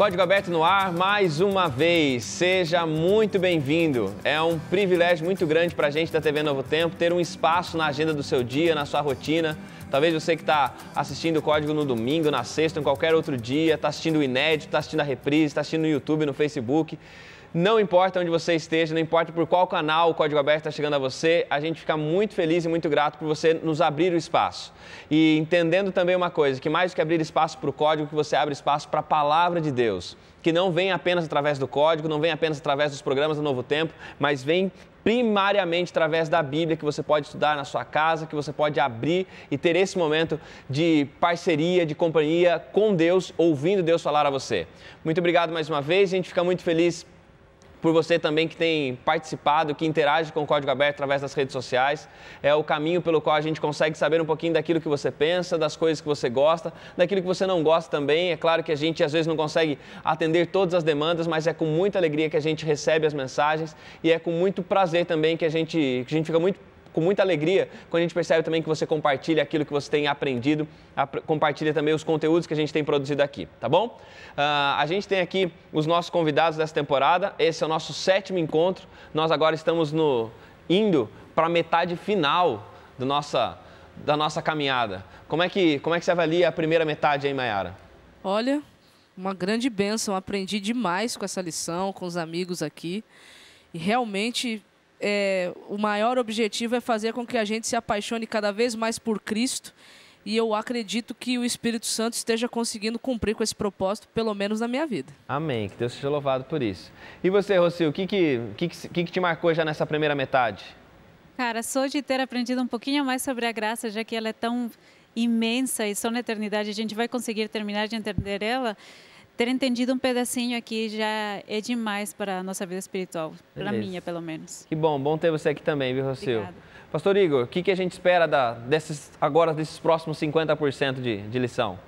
Código Aberto no ar, mais uma vez. Seja muito bem-vindo. É um privilégio muito grande para a gente da TV Novo Tempo ter um espaço na agenda do seu dia, na sua rotina. Talvez você que está assistindo o Código no domingo, na sexta, em qualquer outro dia, está assistindo o inédito, está assistindo a reprise, está assistindo no YouTube, no Facebook. Não importa onde você esteja, não importa por qual canal o Código Aberto está chegando a você, a gente fica muito feliz e muito grato por você nos abrir o espaço. E entendendo também uma coisa, que mais do que abrir espaço para o Código, que você abre espaço para a Palavra de Deus, que não vem apenas através do Código, não vem apenas através dos programas do Novo Tempo, mas vem primariamente através da Bíblia, que você pode estudar na sua casa, que você pode abrir e ter esse momento de parceria, de companhia com Deus, ouvindo Deus falar a você. Muito obrigado mais uma vez, a gente fica muito feliz por você também que tem participado, que interage com o Código Aberto através das redes sociais. É o caminho pelo qual a gente consegue saber um pouquinho daquilo que você pensa, das coisas que você gosta, daquilo que você não gosta também. É claro que a gente às vezes não consegue atender todas as demandas, mas é com muita alegria que a gente recebe as mensagens e é com muito prazer também que a gente fica com muita alegria quando a gente percebe também que você compartilha aquilo que você tem aprendido, compartilha também os conteúdos que a gente tem produzido aqui, tá bom? A gente tem aqui os nossos convidados dessa temporada, esse é o nosso 7º encontro, nós agora estamos indo para a metade final da nossa caminhada. Como é que você avalia a primeira metade aí, Mayara? Olha, uma grande bênção, aprendi demais com essa lição, com os amigos aqui, e realmente o maior objetivo é fazer com que a gente se apaixone cada vez mais por Cristo, e eu acredito que o Espírito Santo esteja conseguindo cumprir com esse propósito, pelo menos na minha vida. Amém, que Deus seja louvado por isso. E você, Rocio, o que te marcou já nessa primeira metade? Cara, só de ter aprendido um pouquinho mais sobre a graça, já que ela é tão imensa e só na eternidade a gente vai conseguir terminar de entender ela. Ter entendido um pedacinho aqui já é demais para a nossa vida espiritual, para a minha, pelo menos. Que bom ter você aqui também, viu, Rocio? Obrigada. Pastor Igor, o que a gente espera desses próximos 50% de lição?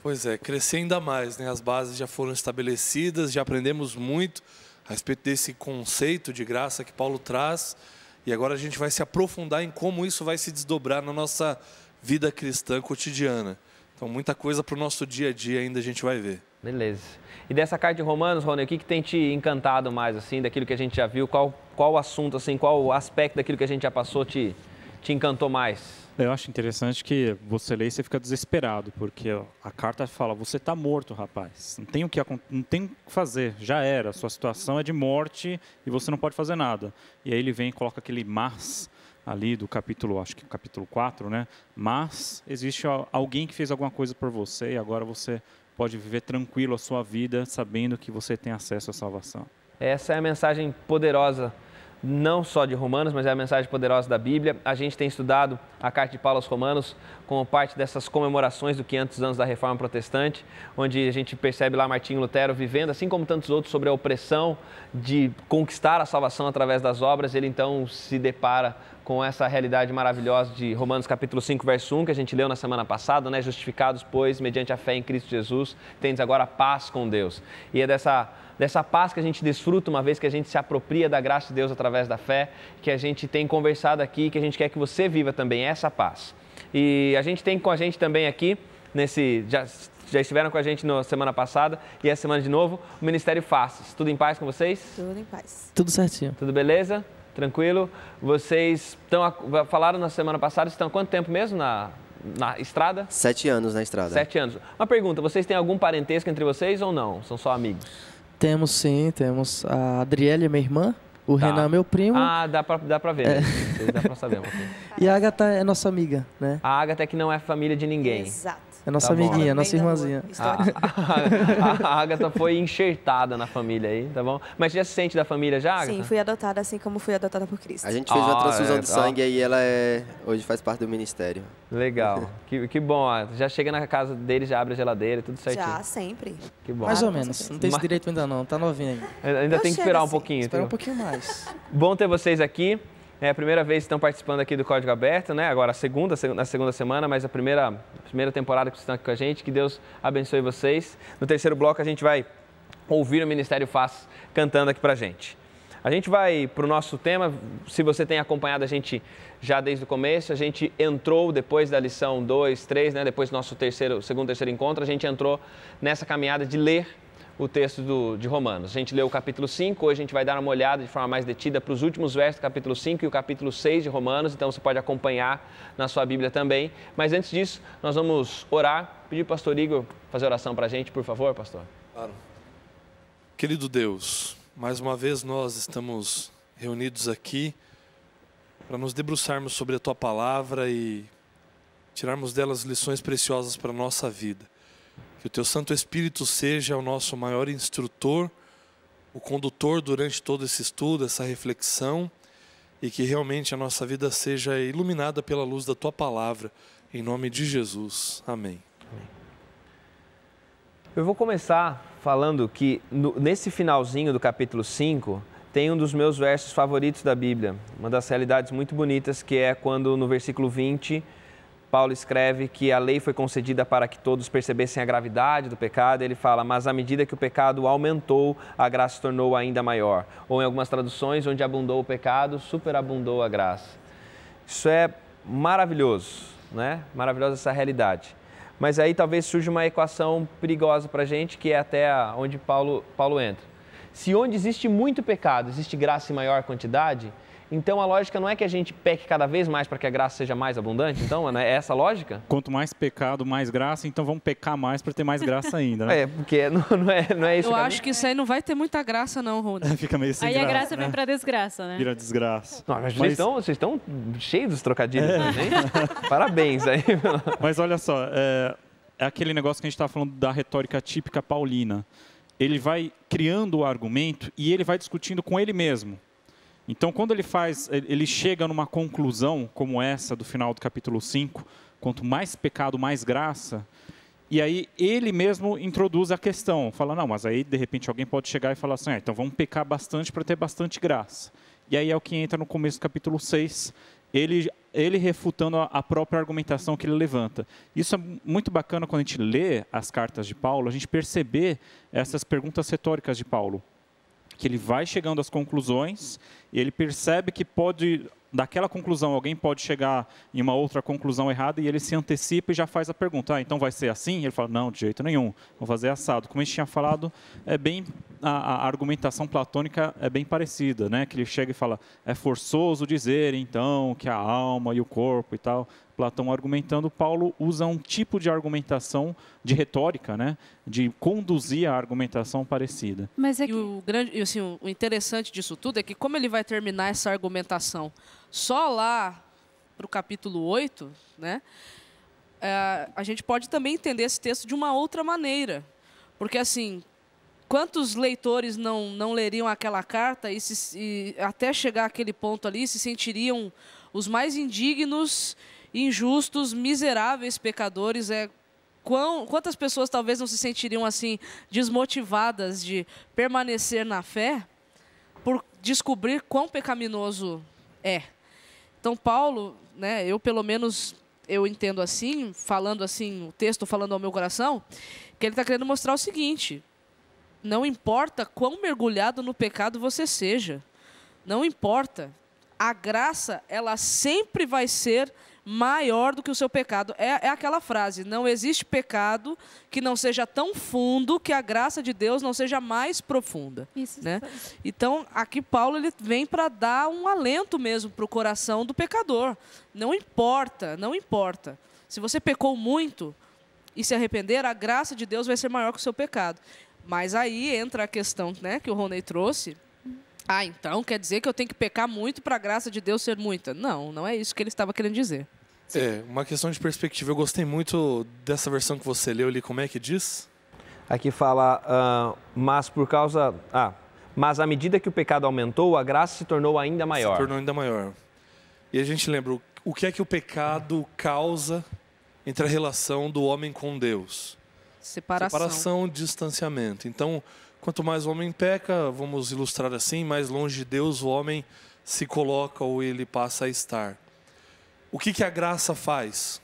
Pois é, crescer ainda mais, né? As bases já foram estabelecidas, já aprendemos muito a respeito desse conceito de graça que Paulo traz, e agora a gente vai se aprofundar em como isso vai se desdobrar na nossa vida cristã cotidiana. Então, muita coisa para o nosso dia a dia ainda a gente vai ver. Beleza. E dessa carta de Romanos, Rony, o que tem te encantado mais, assim, daquilo que a gente já viu? Qual assunto, assim, qual aspecto daquilo que a gente já passou te encantou mais? Eu acho interessante que você lê e você fica desesperado, porque a carta fala, você está morto, rapaz. Não tem o que fazer, já era. A sua situação é de morte e você não pode fazer nada. E aí ele vem e coloca aquele mas ali do capítulo, acho que capítulo 4, né? Mas existe alguém que fez alguma coisa por você e agora você pode viver tranquilo a sua vida, sabendo que você tem acesso à salvação. Essa é a mensagem poderosa, não só de Romanos, mas é a mensagem poderosa da Bíblia. A gente tem estudado a carta de Paulo aos Romanos como parte dessas comemorações dos 500 anos da Reforma Protestante, onde a gente percebe lá Martinho Lutero vivendo, assim como tantos outros, sobre a opressão de conquistar a salvação através das obras. Ele então se depara com essa realidade maravilhosa de Romanos capítulo 5, verso 1, que a gente leu na semana passada, né? Justificados, pois, mediante a fé em Cristo Jesus, tendes agora paz com Deus. E é dessa paz que a gente desfruta uma vez que a gente se apropria da graça de Deus através da fé, que a gente tem conversado aqui, que a gente quer que você viva também essa paz. E a gente tem com a gente também aqui, já estiveram com a gente na semana passada e essa semana de novo, o Ministério Faces. Tudo em paz com vocês? Tudo em paz. Tudo certinho. Tudo beleza? Tranquilo? Vocês falaram na semana passada, estão há quanto tempo mesmo na estrada? 7 anos na estrada. 7 anos. Uma pergunta, vocês têm algum parentesco entre vocês ou não? São só amigos? Temos sim, temos a Adriele, minha irmã, o Renan, meu primo. Ah, dá pra ver, né? Dá pra saber um pouquinho. E a Agatha é nossa amiga, né? A Agatha é que não é família de ninguém. Exato. É nossa amiguinha, nossa irmãzinha. A Agatha foi enxertada na família aí, tá bom? Mas já se sente da família já, Agatha? Sim, fui adotada assim como fui adotada por Cristo. A gente fez uma transfusão de sangue e ela hoje faz parte do ministério. Legal, que bom. Já chega na casa dele, já abre a geladeira, tudo certinho. Já, sempre. Que bom. Mais ou menos, não tem esse direito ainda não, tá novinha ainda. Ainda tem que esperar um pouquinho. Espera um pouquinho mais. Bom ter vocês aqui. É a primeira vez que estão participando aqui do Código Aberto, né? Agora na segunda semana, mas a primeira temporada que vocês estão aqui com a gente. Que Deus abençoe vocês. No terceiro bloco a gente vai ouvir o Ministério Faces cantando aqui pra gente. A gente vai para o nosso tema. Se você tem acompanhado a gente já desde o começo, a gente entrou depois da lição 2, 3, né? Depois do nosso segundo, terceiro encontro, a gente entrou nessa caminhada de ler o texto de Romanos. A gente leu o capítulo 5, hoje a gente vai dar uma olhada de forma mais detida para os últimos versos do capítulo 5 e o capítulo 6 de Romanos, então você pode acompanhar na sua Bíblia também. Mas antes disso, nós vamos orar. Pedir para o pastor Igor fazer oração para a gente, por favor, pastor. Claro. Querido Deus, mais uma vez nós estamos reunidos aqui para nos debruçarmos sobre a Tua Palavra e tirarmos delas lições preciosas para a nossa vida. Que o Teu Santo Espírito seja o nosso maior instrutor, o condutor durante todo esse estudo, essa reflexão, e que realmente a nossa vida seja iluminada pela luz da Tua Palavra, em nome de Jesus. Amém. Eu vou começar falando que nesse finalzinho do capítulo 5, tem um dos meus versos favoritos da Bíblia, uma das realidades muito bonitas, que é quando no versículo 20, Paulo escreve que a lei foi concedida para que todos percebessem a gravidade do pecado. Ele fala, mas à medida que o pecado aumentou, a graça se tornou ainda maior. Ou em algumas traduções, onde abundou o pecado, superabundou a graça. Isso é maravilhoso, né? Maravilhosa essa realidade. Mas aí talvez surja uma equação perigosa para a gente, que é até onde Paulo entra. Se onde existe muito pecado, existe graça em maior quantidade, então a lógica não é que a gente peque cada vez mais para que a graça seja mais abundante? Então, é essa a lógica? Quanto mais pecado, mais graça, então vamos pecar mais para ter mais graça ainda, né? Porque não é isso. Eu acho que isso aí não vai ter muita graça não, Rony. Fica meio sem aí graça, a graça né? vem para desgraça, né? Vira desgraça. Não, mas vocês estão cheios dos trocadilhos, né? Parabéns aí. Mas olha só, é aquele negócio que a gente estava falando da retórica típica paulina. Ele vai criando o argumento e ele vai discutindo com ele mesmo. Então, quando ele chega numa conclusão como essa do final do capítulo 5, quanto mais pecado, mais graça, e aí ele mesmo introduz a questão, fala, não, mas aí de repente alguém pode chegar e falar assim, então vamos pecar bastante para ter bastante graça. E aí é o que entra no começo do capítulo 6, ele refutando a própria argumentação que ele levanta. Isso é muito bacana quando a gente lê as cartas de Paulo, a gente perceber essas perguntas retóricas de Paulo. Que ele vai chegando às conclusões e ele percebe que daquela conclusão, alguém pode chegar em uma outra conclusão errada e ele se antecipa e já faz a pergunta, então vai ser assim? E ele fala, não, de jeito nenhum, vou fazer assado. Como a gente tinha falado, a argumentação platônica é bem parecida, né? Que ele chega e fala, é forçoso dizer, então, que a alma e o corpo e tal. Platão argumentando, Paulo usa um tipo de argumentação, de retórica, né? De conduzir a argumentação parecida. Mas é que... o interessante disso tudo é que como ele vai terminar essa argumentação só lá para o capítulo 8, né? A gente pode também entender esse texto de uma outra maneira. Porque, assim, quantos leitores não leriam aquela carta e até chegar àquele ponto ali se sentiriam os mais indignos, injustos, miseráveis pecadores? Quantas pessoas talvez não se sentiriam assim desmotivadas de permanecer na fé por descobrir quão pecaminoso é? Então Paulo, né, eu pelo menos eu entendo assim, falando assim, o texto falando ao meu coração, que ele está querendo mostrar o seguinte: não importa quão mergulhado no pecado você seja, não importa, a graça ela sempre vai ser maior do que o seu pecado. É aquela frase, não existe pecado que não seja tão fundo que a graça de Deus não seja mais profunda. Isso, né? Então, aqui Paulo ele vem para dar um alento mesmo para o coração do pecador. Não importa, não importa. Se você pecou muito e se arrepender, a graça de Deus vai ser maior que o seu pecado. Mas aí entra a questão, né, que o Rony trouxe. Então quer dizer que eu tenho que pecar muito para a graça de Deus ser muita? Não, não é isso que ele estava querendo dizer. Uma questão de perspectiva. Eu gostei muito dessa versão que você leu ali. Como é que diz? Aqui fala, mas à medida que o pecado aumentou, a graça se tornou ainda maior. Se tornou ainda maior. E a gente lembra, o que é que o pecado causa entre a relação do homem com Deus? Separação, distanciamento. Então, quanto mais o homem peca, vamos ilustrar assim, mais longe de Deus o homem se coloca ou ele passa a estar. O que a graça faz?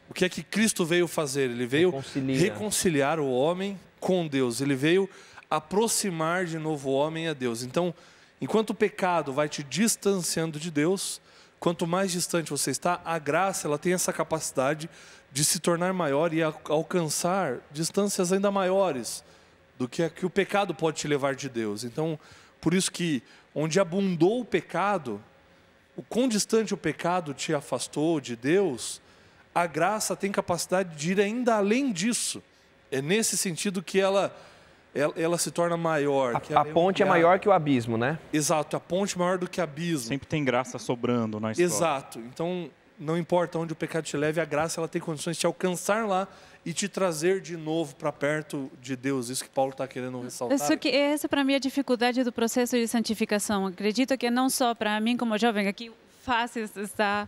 O que é que Cristo veio fazer? Ele veio reconciliar o homem com Deus. Ele veio aproximar de novo o homem a Deus. Então, enquanto o pecado vai te distanciando de Deus, quanto mais distante você está, a graça ela tem essa capacidade de se tornar maior e alcançar distâncias ainda maiores do que o pecado pode te levar de Deus. Então, por isso que onde abundou o pecado, o quão distante o pecado te afastou de Deus, a graça tem capacidade de ir ainda além disso. É nesse sentido que ela se torna maior. A ponte é maior que o abismo, né? Exato, a ponte é maior do que o abismo. Sempre tem graça sobrando na história. Exato. Então, não importa onde o pecado te leve, a graça ela tem condições de te alcançar lá e te trazer de novo para perto de Deus. Isso que Paulo está querendo ressaltar. Isso que essa para mim é a dificuldade do processo de santificação. Acredito que não só para mim como jovem, aqui fácil está...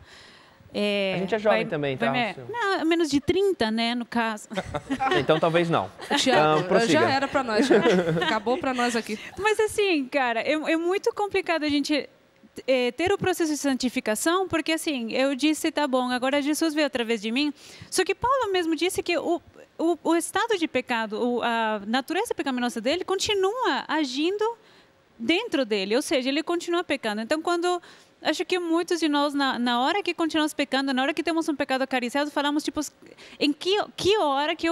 a gente é jovem também, tá? Não, menos de 30, né, no caso. Então talvez não. Tiago, já era para nós, já. Acabou para nós aqui. Mas assim, cara, é muito complicado a gente ter o processo de santificação, porque assim, eu disse, tá bom, agora Jesus veio através de mim, só que Paulo mesmo disse que o estado de pecado, a natureza pecaminosa dele continua agindo dentro dele, ou seja, ele continua pecando. Então, acho que muitos de nós, na hora que continuamos pecando, na hora que temos um pecado acariciado, falamos, tipo, em que hora que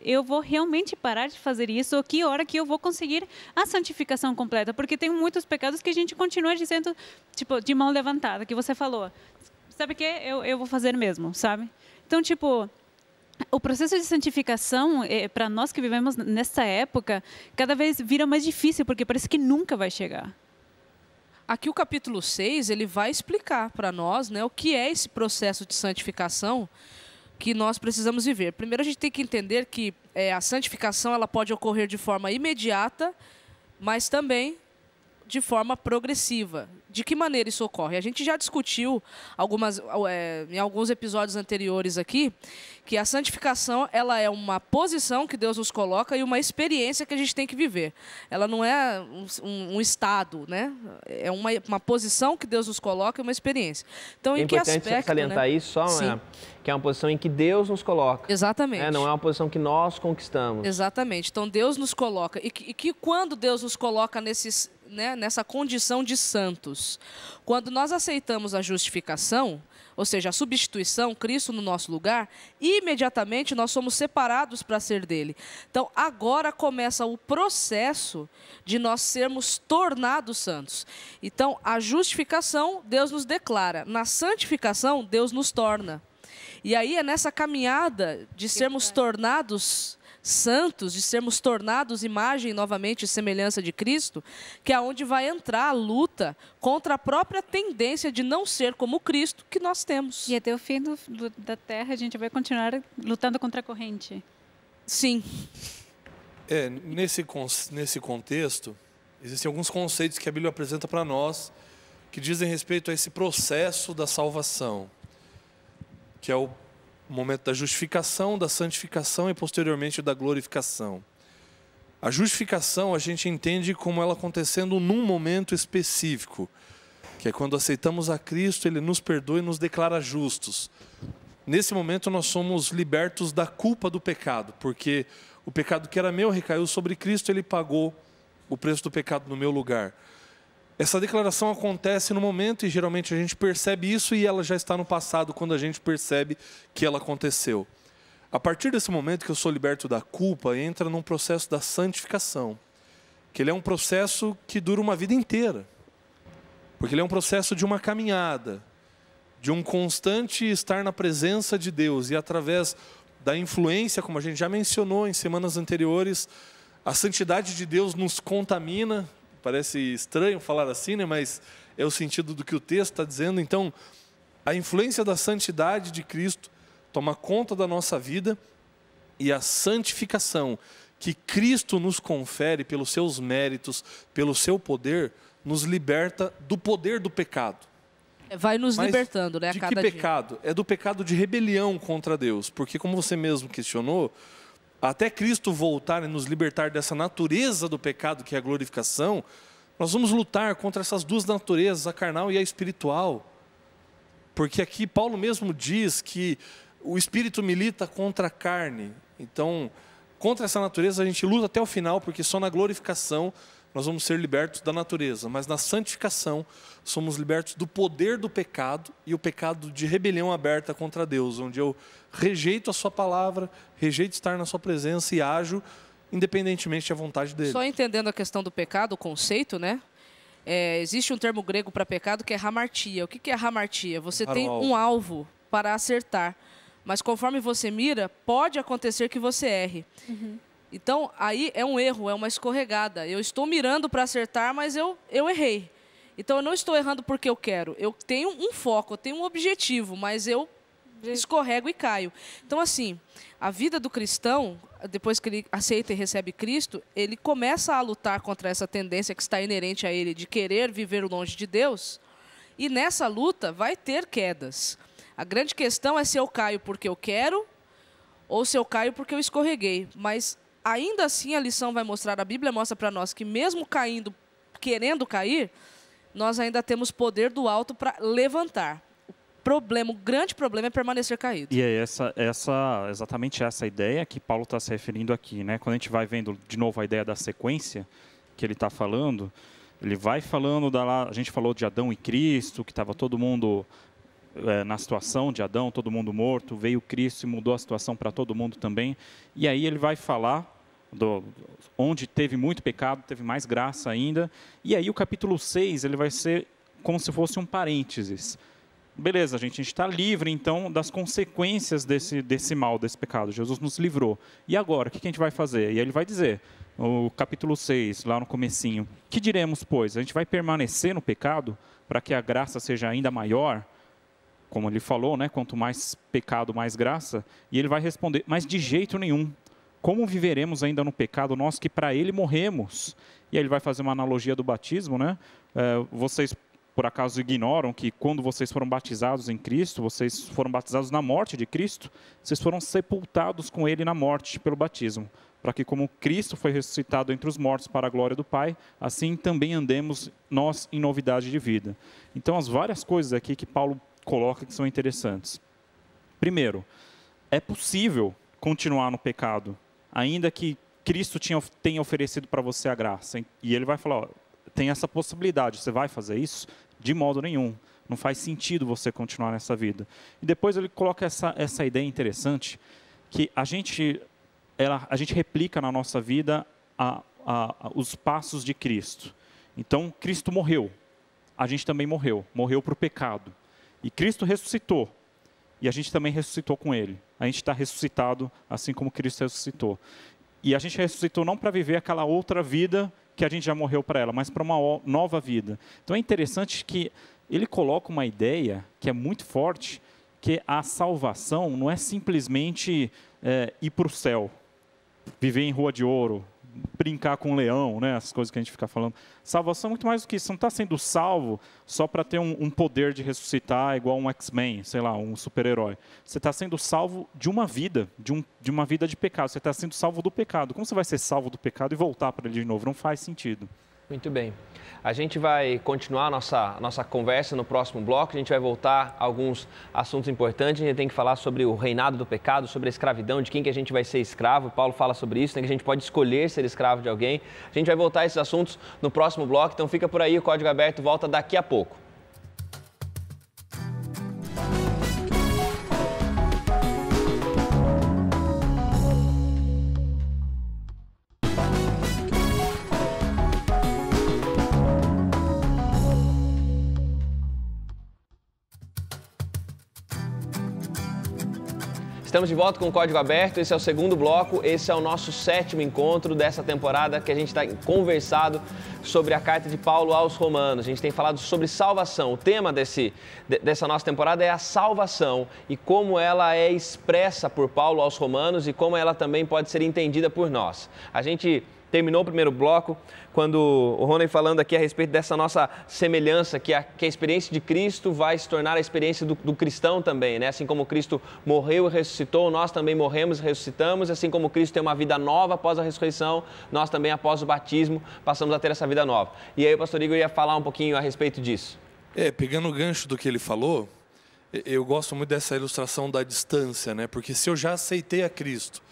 eu vou realmente parar de fazer isso, ou que hora que eu vou conseguir a santificação completa? Porque tem muitos pecados que a gente continua dizendo, tipo, de mão levantada, que você falou. Sabe o que? Eu vou fazer mesmo, sabe? Então, tipo... O processo de santificação, para nós que vivemos nessa época, cada vez vira mais difícil, porque parece que nunca vai chegar. Aqui o capítulo 6, ele vai explicar para nós, né, o que é esse processo de santificação que nós precisamos viver. Primeiro, a gente tem que entender que a santificação ela pode ocorrer de forma imediata, mas também de forma progressiva. De que maneira isso ocorre? A gente já discutiu em alguns episódios anteriores aqui que a santificação ela é uma posição que Deus nos coloca e uma experiência que a gente tem que viver. Ela não é um estado, né? É uma posição que Deus nos coloca e uma experiência. Então, em que aspecto, importante salientar, né? Isso, que é uma posição em que Deus nos coloca. Exatamente. Não é uma posição que nós conquistamos. Exatamente. Então, Deus nos coloca. E que quando Deus nos coloca nessa condição de santos, quando nós aceitamos a justificação, ou seja, a substituição, Cristo no nosso lugar, imediatamente nós somos separados para ser dele. Então, agora começa o processo de nós sermos tornados santos. Então, a justificação, Deus nos declara. Na santificação, Deus nos torna. E aí é nessa caminhada de sermos tornados santos, de sermos tornados imagem novamente e semelhança de Cristo, que é onde vai entrar a luta contra a própria tendência de não ser como Cristo que nós temos. E até o fim da Terra a gente vai continuar lutando contra a corrente. Sim. Nesse contexto, existem alguns conceitos que a Bíblia apresenta para nós que dizem respeito a esse processo da salvação, que é o momento da justificação, da santificação e posteriormente da glorificação. A justificação a gente entende como ela acontecendo num momento específico, que é quando aceitamos a Cristo, Ele nos perdoa e nos declara justos. Nesse momento nós somos libertos da culpa do pecado, porque o pecado que era meu recaiu sobre Cristo, Ele pagou o preço do pecado no meu lugar. Essa declaração acontece no momento e geralmente a gente percebe isso e ela já está no passado quando a gente percebe que ela aconteceu. A partir desse momento que eu sou liberto da culpa, entra num processo da santificação, que ele é um processo que dura uma vida inteira, porque ele é um processo de uma caminhada, de um constante estar na presença de Deus e através da influência, como a gente já mencionou em semanas anteriores, a santidade de Deus nos contamina. Parece estranho falar assim, né? Mas é o sentido do que o texto está dizendo. Então, a influência da santidade de Cristo toma conta da nossa vida e a santificação que Cristo nos confere pelos seus méritos, pelo seu poder, nos liberta do poder do pecado. Vai nos libertando, né? De que pecado? É do pecado de rebelião contra Deus. Porque, como você mesmo questionou, até Cristo voltar e nos libertar dessa natureza do pecado, que é a glorificação, nós vamos lutar contra essas duas naturezas, a carnal e a espiritual. Porque aqui Paulo mesmo diz que o espírito milita contra a carne. Então, contra essa natureza a gente luta até o final, porque só na glorificação nós vamos ser libertos da natureza. Mas na santificação somos libertos do poder do pecado e o pecado de rebelião aberta contra Deus, onde eu rejeito a sua palavra, rejeito estar na sua presença e ajo independentemente da vontade dele. Só entendendo a questão do pecado, o conceito, né? Existe um termo grego para pecado que é hamartia. O que é hamartia? Você tem um alvo para acertar, mas conforme você mira, pode acontecer que você erre. Então, aí é um erro, é uma escorregada. Eu estou mirando para acertar, mas eu errei. Então, eu não estou errando porque eu quero. Eu tenho um foco, eu tenho um objetivo, mas eu escorrego e caio. Então, assim, a vida do cristão, depois que ele aceita e recebe Cristo, ele começa a lutar contra essa tendência que está inerente a ele de querer viver longe de Deus. E nessa luta vai ter quedas. A grande questão é se eu caio porque eu quero ou se eu caio porque eu escorreguei. Mas, ainda assim, a lição vai mostrar, a Bíblia mostra para nós que mesmo caindo, querendo cair, nós ainda temos poder do alto para levantar. O grande problema é permanecer caído. E é exatamente essa ideia que Paulo está se referindo aqui, né? Quando a gente vai vendo de novo a ideia da sequência que ele está falando, ele vai falando a gente falou de Adão e Cristo, que estava todo mundo na situação de Adão, todo mundo morto, veio Cristo e mudou a situação para todo mundo também. E aí ele vai falar onde teve muito pecado, teve mais graça ainda. E aí o capítulo 6 ele vai ser como se fosse um parênteses. Beleza, gente está livre, então, das consequências desse mal, desse pecado. Jesus nos livrou. E agora, o que a gente vai fazer? E aí ele vai dizer, no capítulo 6, lá no comecinho, que diremos, pois? A gente vai permanecer no pecado para que a graça seja ainda maior? Como ele falou, né? Quanto mais pecado, mais graça. E ele vai responder, mas de jeito nenhum. Como viveremos ainda no pecado, nós que para ele morremos? E aí ele vai fazer uma analogia do batismo, né? Vocês por acaso ignoram que quando vocês foram batizados em Cristo, vocês foram batizados na morte de Cristo, vocês foram sepultados com Ele na morte pelo batismo, para que como Cristo foi ressuscitado entre os mortos para a glória do Pai, assim também andemos nós em novidade de vida. Então, as várias coisas aqui que Paulo coloca que são interessantes. Primeiro, é possível continuar no pecado, ainda que Cristo tenha oferecido para você a graça. E ele vai falar, tem essa possibilidade, você vai fazer isso? De modo nenhum. Não faz sentido você continuar nessa vida. E depois ele coloca essa ideia interessante, que a gente replica na nossa vida os passos de Cristo. Então, Cristo morreu. A gente também morreu. Morreu para o pecado. E Cristo ressuscitou. E a gente também ressuscitou com Ele. A gente está ressuscitado assim como Cristo ressuscitou. E a gente ressuscitou não para viver aquela outra vida que a gente já morreu para ela, mas para uma nova vida. Então é interessante que ele coloca uma ideia que é muito forte, que a salvação não é simplesmente ir para o céu, viver em Rua de Ouro, brincar com um leão, né? Essas coisas que a gente fica falando. Salvação é muito mais do que isso. Você não está sendo salvo só para ter um poder de ressuscitar igual um X-Men, sei lá, um super-herói. Você está sendo salvo de uma vida, de uma vida de pecado. Você está sendo salvo do pecado. Como você vai ser salvo do pecado e voltar para ele de novo? Não faz sentido. Muito bem. A gente vai continuar a nossa conversa no próximo bloco. A gente vai voltar a alguns assuntos importantes. A gente tem que falar sobre o reinado do pecado, sobre a escravidão, de quem que a gente vai ser escravo. Paulo fala sobre isso, né, que a gente pode escolher ser escravo de alguém. A gente vai voltar a esses assuntos no próximo bloco. Então fica por aí, o Código Aberto volta daqui a pouco. Estamos de volta com o Código Aberto, esse é o segundo bloco, esse é o nosso 7º encontro dessa temporada que a gente está conversado sobre a carta de Paulo aos Romanos. A gente tem falado sobre salvação. O tema dessa nossa temporada é a salvação e como ela é expressa por Paulo aos Romanos e como ela também pode ser entendida por nós. A gente terminou o primeiro bloco quando o Rony falando aqui a respeito dessa nossa semelhança, que a experiência de Cristo vai se tornar a experiência do cristão também, né? Assim como Cristo morreu e ressuscitou, nós também morremos e ressuscitamos, assim como Cristo tem uma vida nova após a ressurreição, nós também após o batismo passamos a ter essa vida nova. E aí o pastor Igor ia falar um pouquinho a respeito disso. Pegando o gancho do que ele falou, eu gosto muito dessa ilustração da distância, né? Porque se eu já aceitei a Cristo,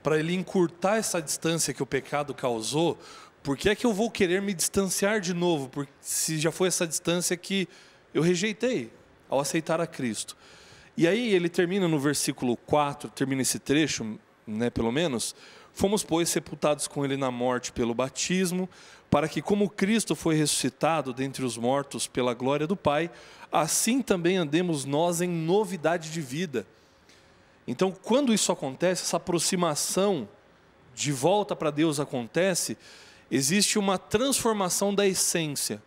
para ele encurtar essa distância que o pecado causou, por que é que eu vou querer me distanciar de novo? Porque se já foi essa distância que eu rejeitei ao aceitar a Cristo. E aí ele termina no versículo 4, termina esse trecho, né, pelo menos, Fomos, pois, sepultados com ele na morte pelo batismo, para que, como Cristo foi ressuscitado dentre os mortos pela glória do Pai, assim também andemos nós em novidade de vida. Então, quando isso acontece, essa aproximação de volta para Deus acontece, existe uma transformação da essência.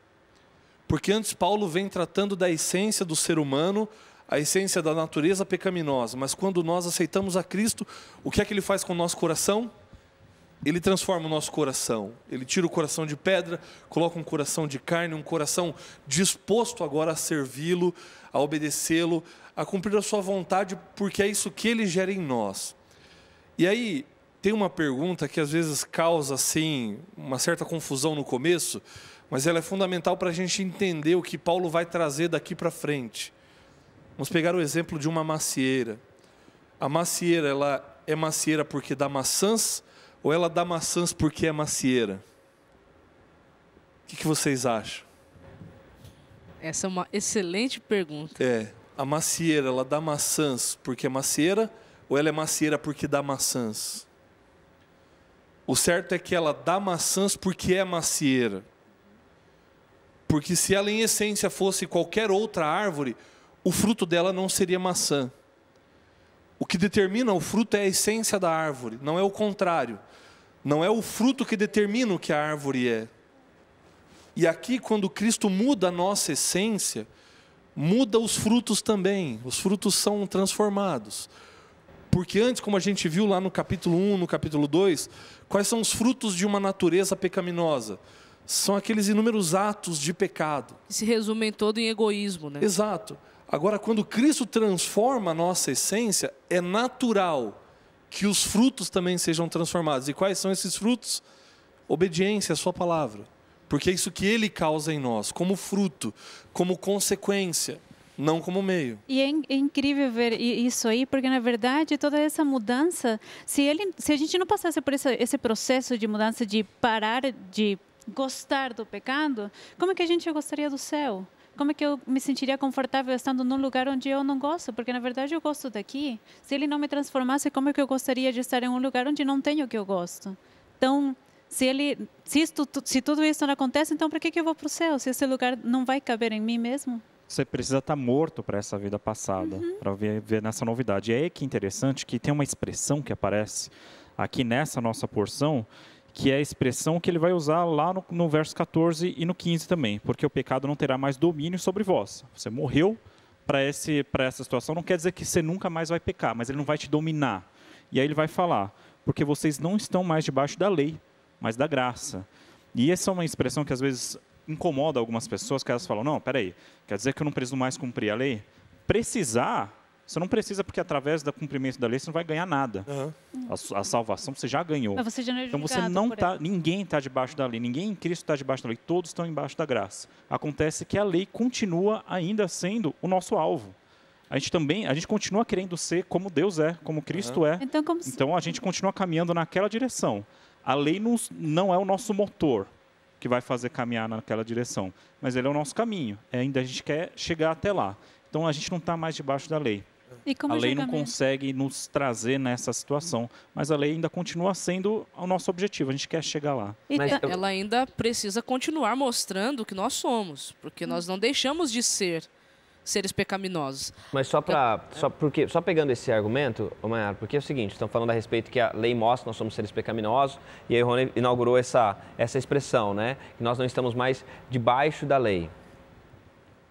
Porque antes Paulo vem tratando da essência do ser humano, a essência da natureza pecaminosa, mas quando nós aceitamos a Cristo, o que é que ele faz com o nosso coração? Ele transforma o nosso coração, ele tira o coração de pedra, coloca um coração de carne, um coração disposto agora a servi-lo, a obedecê-lo, a cumprir a sua vontade, porque é isso que ele gera em nós. E aí, tem uma pergunta que às vezes causa assim, uma certa confusão no começo, mas ela é fundamental para a gente entender o que Paulo vai trazer daqui para frente. Vamos pegar o exemplo de uma macieira. A macieira, ela é macieira porque dá maçãs, ou ela dá maçãs porque é macieira? O que vocês acham? Essa é uma excelente pergunta. A macieira, ela dá maçãs porque é macieira, ou ela é macieira porque dá maçãs? O certo é que ela dá maçãs porque é macieira. Porque se ela em essência fosse qualquer outra árvore, o fruto dela não seria maçã. O que determina o fruto é a essência da árvore, não é o contrário. Não é o fruto que determina o que a árvore é. E aqui, quando Cristo muda a nossa essência, muda os frutos também. Os frutos são transformados. Porque antes, como a gente viu lá no capítulo 1, no capítulo 2, quais são os frutos de uma natureza pecaminosa? São aqueles inúmeros atos de pecado. Que se resumem todo em egoísmo, né? Exato. Agora, quando Cristo transforma a nossa essência, é natural que os frutos também sejam transformados. E quais são esses frutos? Obediência à sua palavra. Porque é isso que Ele causa em nós, como fruto, como consequência, não como meio. E é incrível ver isso aí, porque na verdade toda essa mudança, se a gente não passasse por esse processo de mudança, de parar de gostar do pecado, como é que a gente gostaria do céu? Como é que eu me sentiria confortável estando num lugar onde eu não gosto? Porque, na verdade, eu gosto daqui. Se ele não me transformasse, como é que eu gostaria de estar em um lugar onde não tenho o que eu gosto? Então, se tudo isso não acontece, então para que eu vou para o céu? Se esse lugar não vai caber em mim mesmo? Você precisa estar morto para essa vida passada, para ver nessa novidade. E aí que é interessante que tem uma expressão que aparece aqui nessa nossa porção, que é a expressão que ele vai usar lá no verso 14 e no 15 também, porque o pecado não terá mais domínio sobre vós. Você morreu para essa situação, não quer dizer que você nunca mais vai pecar, mas ele não vai te dominar. E aí ele vai falar, porque vocês não estão mais debaixo da lei, mas da graça. E essa é uma expressão que às vezes incomoda algumas pessoas, que elas falam, não, peraí, quer dizer que eu não preciso mais cumprir a lei? Precisar... Você não precisa, porque através do cumprimento da lei você não vai ganhar nada. A salvação você já ganhou. Mas você já não é então você não ninguém está debaixo da lei, ninguém em Cristo está debaixo da lei, todos estão embaixo da graça. Acontece que a lei continua ainda sendo o nosso alvo. A gente continua querendo ser como Deus é, como Cristo é. Então a gente continua caminhando naquela direção. A lei não é o nosso motor que vai fazer caminhar naquela direção, mas ele é o nosso caminho. Ainda a gente quer chegar até lá. Então a gente não está mais debaixo da lei. A lei não consegue nos trazer nessa situação, mas a lei ainda continua sendo o nosso objetivo, a gente quer chegar lá. Mas ela ainda precisa continuar mostrando o que nós somos, porque nós não deixamos de ser seres pecaminosos. Mas só pegando esse argumento, Mayara, porque é o seguinte, estão falando a respeito que a lei mostra que nós somos seres pecaminosos, e aí o Rony inaugurou essa expressão, né? Que nós não estamos mais debaixo da lei.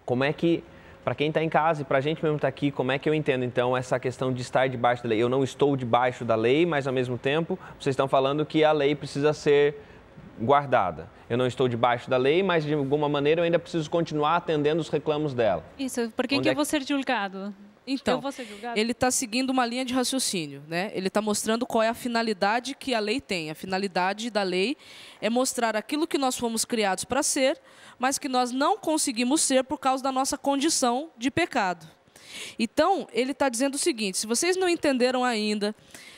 Como é que... Para quem está em casa e para a gente mesmo estar aqui, como é que eu entendo, então, essa questão de estar debaixo da lei? Eu não estou debaixo da lei, mas, ao mesmo tempo, vocês estão falando que a lei precisa ser guardada. Eu não estou debaixo da lei, mas, de alguma maneira, eu ainda preciso continuar atendendo os reclamos dela. Isso, por que eu vou ser julgado? Então, ele está seguindo uma linha de raciocínio, né? Ele está mostrando qual é a finalidade que a lei tem. A finalidade da lei é mostrar aquilo que nós fomos criados para ser, mas que nós não conseguimos ser por causa da nossa condição de pecado. Então, ele está dizendo o seguinte, se vocês não entenderam ainda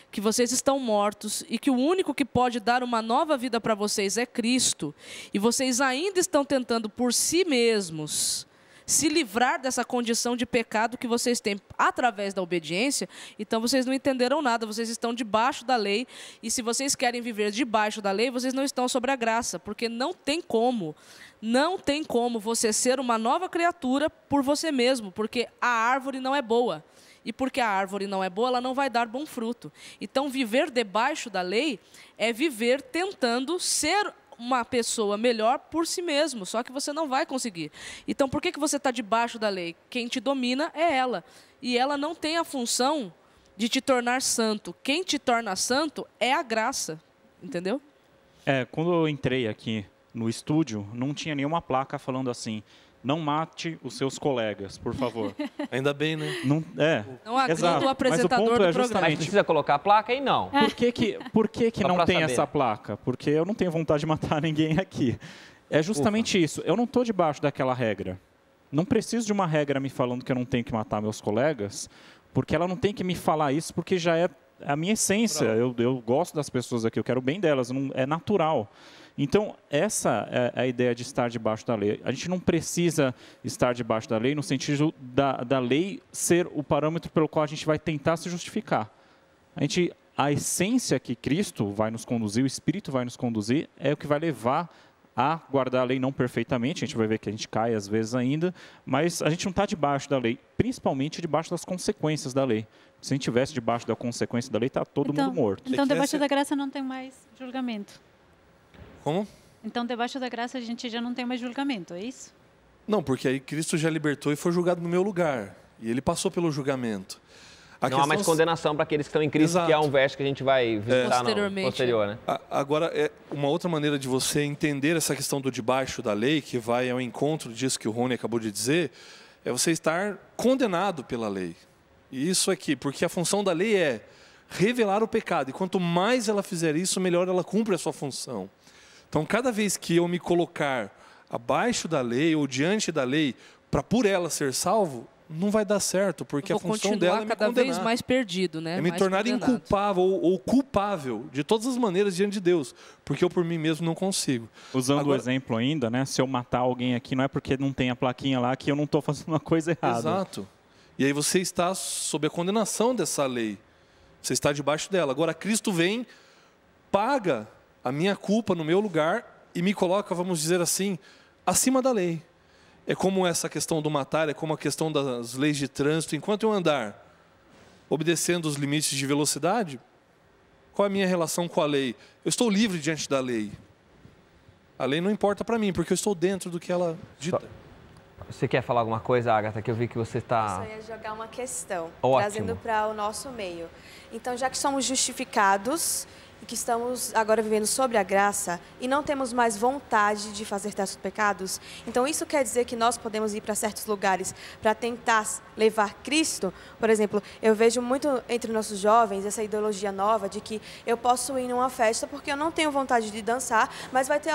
que vocês estão mortos e que o único que pode dar uma nova vida para vocês é Cristo, e vocês ainda estão tentando por si mesmos se livrar dessa condição de pecado que vocês têm através da obediência, então vocês não entenderam nada, vocês estão debaixo da lei, e se vocês querem viver debaixo da lei, vocês não estão sobre a graça, porque não tem como você ser uma nova criatura por você mesmo, porque a árvore não é boa. E porque a árvore não é boa, ela não vai dar bom fruto. Então, viver debaixo da lei é viver tentando ser uma pessoa melhor por si mesmo, só que você não vai conseguir. Então, por que você está debaixo da lei? Quem te domina é ela. E ela não tem a função de te tornar santo. Quem te torna santo é a graça. Entendeu? Quando eu entrei aqui no estúdio, não tinha nenhuma placa falando assim: não mate os seus colegas, por favor. Ainda bem, né? Não agrida o apresentador do programa. Mas precisa colocar a placa aí, não. Por que não tem saber. essa placa? Porque eu não tenho vontade de matar ninguém aqui. É justamente isso. Eu não estou debaixo daquela regra. Não preciso de uma regra me falando que eu não tenho que matar meus colegas, porque ela não tem que me falar isso, porque já é a minha essência. Eu gosto das pessoas aqui, eu quero o bem delas, é natural. Então, essa é a ideia de estar debaixo da lei. A gente não precisa estar debaixo da lei no sentido da lei ser o parâmetro pelo qual a gente vai tentar se justificar. A essência que Cristo vai nos conduzir, o Espírito vai nos conduzir, é o que vai levar a guardar a lei não perfeitamente. A gente vai ver que a gente cai às vezes ainda, mas a gente não está debaixo da lei, principalmente debaixo das consequências da lei. Se a gente estivesse debaixo da consequência da lei, está todo mundo morto. Então, debaixo da graça não tem mais julgamento. Como? Então, debaixo da graça, a gente já não tem mais julgamento, é isso? Não, porque aí Cristo já libertou e foi julgado no meu lugar. E ele passou pelo julgamento. Não há mais condenação para aqueles que estão em Cristo, Exato. que é um verso que a gente vai visitar posterior, né? Agora, uma outra maneira de você entender essa questão do debaixo da lei, que vai ao encontro disso que o Rony acabou de dizer, é você estar condenado pela lei. E isso aqui, porque a função da lei é revelar o pecado. E quanto mais ela fizer isso, melhor ela cumpre a sua função. Então, cada vez que eu me colocar abaixo da lei ou diante da lei para por ela ser salvo, não vai dar certo, porque a função dela é me cada vez mais perdido, né? É me tornar inculpável ou culpável de todas as maneiras diante de Deus, porque eu por mim mesmo não consigo. Usando o exemplo ainda, né? Se eu matar alguém aqui, não é porque não tem a plaquinha lá que eu não estou fazendo uma coisa errada. Exato. E aí você está sob a condenação dessa lei. Você está debaixo dela. Agora Cristo vem, paga a minha culpa no meu lugar e me coloca, vamos dizer assim, acima da lei. É como essa questão do matar, é como a questão das leis de trânsito. Enquanto eu andar obedecendo os limites de velocidade, qual é a minha relação com a lei? Eu estou livre diante da lei. A lei não importa para mim, porque eu estou dentro do que ela dita. Você quer falar alguma coisa, Agatha, que eu vi que você está... Eu só ia jogar uma questão, Ótimo. Trazendo para o nosso meio. Então, já que somos justificados e que estamos agora vivendo sobre a graça e não temos mais vontade de fazer certos pecados, então isso quer dizer que nós podemos ir para certos lugares para tentar levar Cristo? Por exemplo, eu vejo muito entre nossos jovens essa ideologia nova de que eu posso ir numa festa porque eu não tenho vontade de dançar, mas vai ter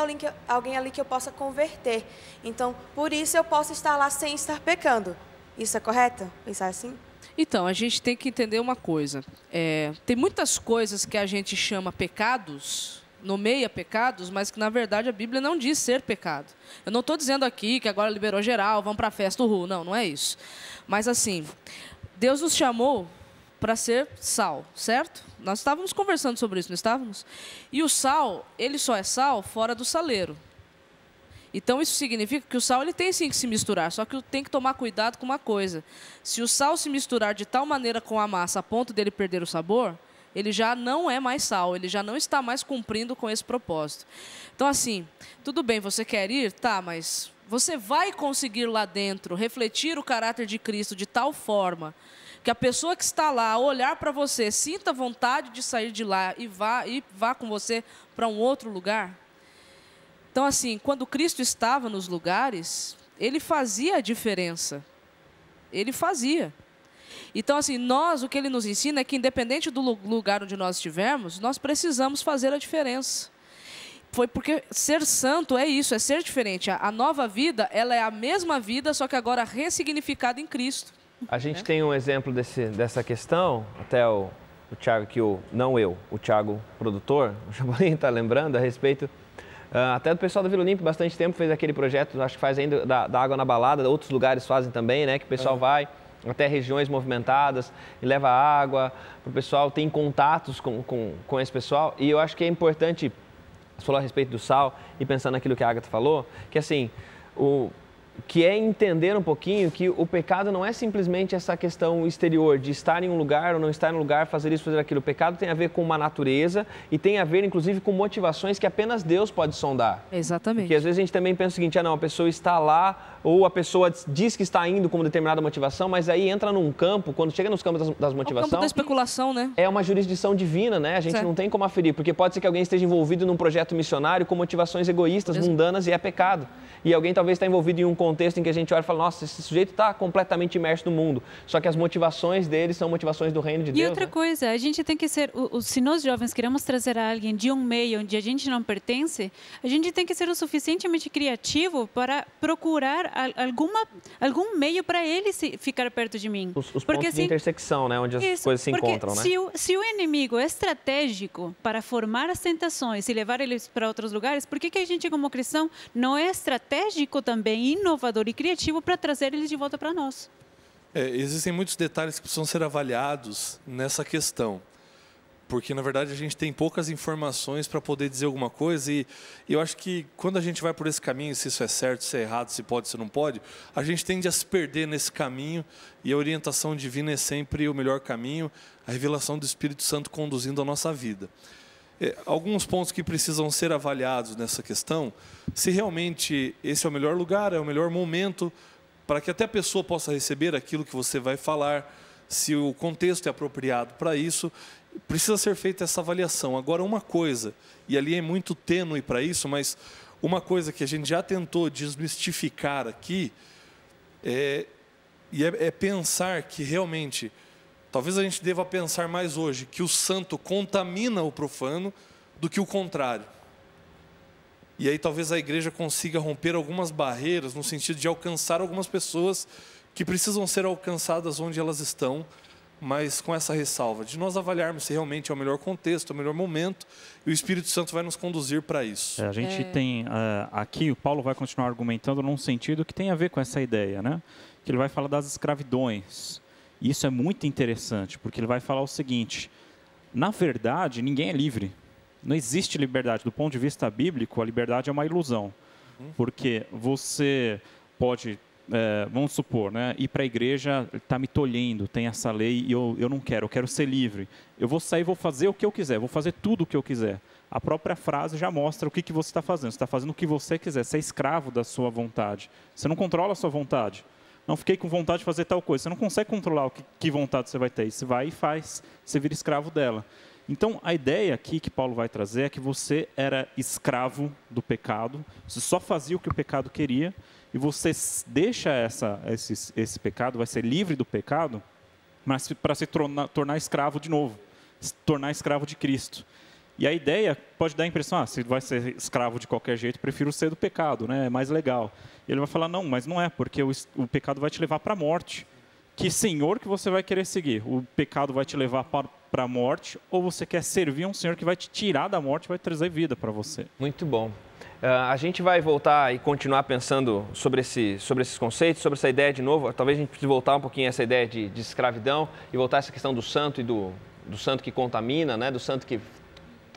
alguém ali que eu possa converter. Então, por isso eu posso estar lá sem estar pecando. Isso é correto? Pensar assim? Então, a gente tem que entender uma coisa. Tem muitas coisas que a gente chama pecados, nomeia pecados, mas que, na verdade, a Bíblia não diz ser pecado. Eu não estou dizendo aqui que agora liberou geral, vamos para a festa, uhul. Não é isso. Mas, assim, Deus nos chamou para ser sal, certo? Nós estávamos conversando sobre isso, não estávamos? E o sal, ele só é sal fora do saleiro. Então, isso significa que o sal ele tem sim que se misturar, só que tem que tomar cuidado com uma coisa. Se o sal se misturar de tal maneira com a massa a ponto dele perder o sabor, ele já não é mais sal, ele já não está mais cumprindo com esse propósito. Então, assim, tudo bem, você quer ir? Tá, mas você vai conseguir lá dentro refletir o caráter de Cristo de tal forma que a pessoa que está lá, ao olhar para você, sinta vontade de sair de lá e vá com você para um outro lugar? Então, assim, quando Cristo estava nos lugares, ele fazia a diferença. Ele fazia. Então, assim, o que ele nos ensina é que, independente do lugar onde nós estivermos, nós precisamos fazer a diferença. Foi porque ser santo é isso, é ser diferente. A nova vida, ela é a mesma vida, só que agora ressignificada em Cristo. A gente tem um exemplo dessa questão, até o Thiago, o Thiago produtor, o Chabolin está lembrando a respeito Até do pessoal da Vila Olímpia, bastante tempo, fez aquele projeto, acho que faz ainda da água na balada, outros lugares fazem também, né? Que o pessoal vai até regiões movimentadas e leva água, para o pessoal ter contatos com esse pessoal. E eu acho que é importante, você falou a respeito do sal, e pensando naquilo que a Agatha falou, que assim, que é entender um pouquinho que o pecado não é simplesmente essa questão exterior de estar em um lugar ou não estar em um lugar, fazer isso, fazer aquilo. O pecado tem a ver com uma natureza e tem a ver, inclusive, com motivações que apenas Deus pode sondar. Exatamente. Porque às vezes a gente também pensa o seguinte, não, a pessoa está lá ou a pessoa diz que está indo com uma determinada motivação, mas aí entra num campo, quando chega nos campos das motivações... É o campo da especulação, né? É uma jurisdição divina, né? A gente não tem como aferir, porque pode ser que alguém esteja envolvido num projeto missionário com motivações egoístas, mundanas, e é pecado. E alguém talvez está envolvido em um contexto em que a gente olha e fala, nossa, esse sujeito está completamente imerso no mundo. Só que as motivações dele são motivações do reino de Deus. E outra coisa, a gente tem que ser, se nós jovens queremos trazer alguém de um meio onde a gente não pertence, a gente tem que ser o suficientemente criativo para procurar algum meio para ele ficar perto de mim. Os pontos de intersecção, né? Onde as coisas se encontram, né? Se o inimigo é estratégico para formar as tentações e levar eles para outros lugares, por que a gente, como cristão, não é estratégico também, inovador e criativo para trazer eles de volta para nós? Existem muitos detalhes que precisam ser avaliados nessa questão, porque na verdade a gente tem poucas informações para poder dizer alguma coisa, e eu acho que quando a gente vai por esse caminho, se isso é certo, se é errado, se pode, se não pode, a gente tende a se perder nesse caminho, e a orientação divina é sempre o melhor caminho, a revelação do Espírito Santo conduzindo a nossa vida. Alguns pontos que precisam ser avaliados nessa questão, se realmente esse é o melhor lugar, é o melhor momento para que até a pessoa possa receber aquilo que você vai falar, se o contexto é apropriado para isso, precisa ser feita essa avaliação. Agora, uma coisa, e ali é muito tênue para isso, mas uma coisa que a gente já tentou desmistificar aqui é pensar que realmente... Talvez a gente deva pensar mais hoje que o santo contamina o profano do que o contrário. E aí talvez a igreja consiga romper algumas barreiras no sentido de alcançar algumas pessoas que precisam ser alcançadas onde elas estão, mas com essa ressalva de nós avaliarmos se realmente é o melhor contexto, é o melhor momento, e o Espírito Santo vai nos conduzir para isso. A gente tem aqui, o Paulo vai continuar argumentando num sentido que tem a ver com essa ideia, né? Que ele vai falar das escravidões. Isso é muito interessante, porque ele vai falar o seguinte, na verdade, ninguém é livre. Não existe liberdade. Do ponto de vista bíblico, a liberdade é uma ilusão. Porque você pode, vamos supor, né, ir para a igreja, está me tolhendo, tem essa lei e eu não quero, eu quero ser livre. Eu vou sair, vou fazer o que eu quiser, vou fazer tudo o que eu quiser. A própria frase já mostra o que você está fazendo. Você está fazendo o que você quiser, você é escravo da sua vontade. Você não controla a sua vontade. Não fiquei com vontade de fazer tal coisa. Você não consegue controlar que vontade você vai ter. Você vai e faz, você vira escravo dela. Então, a ideia aqui que Paulo vai trazer é que você era escravo do pecado, você só fazia o que o pecado queria, e você deixa esse pecado, vai ser livre do pecado, mas para se tornar escravo de novo, se tornar escravo de Cristo. E a ideia pode dar a impressão, se vai ser escravo de qualquer jeito, prefiro ser do pecado, né? É mais legal. Ele vai falar, não, mas não é, porque o pecado vai te levar para a morte. Que Senhor que você vai querer seguir? O pecado vai te levar para a morte, ou você quer servir um Senhor que vai te tirar da morte e vai trazer vida para você? Muito bom. A gente vai voltar e continuar pensando sobre esses conceitos, sobre essa ideia de novo. Talvez a gente precise voltar um pouquinho a essa ideia de escravidão e voltar a essa questão do santo e do santo que contamina, né? Do santo que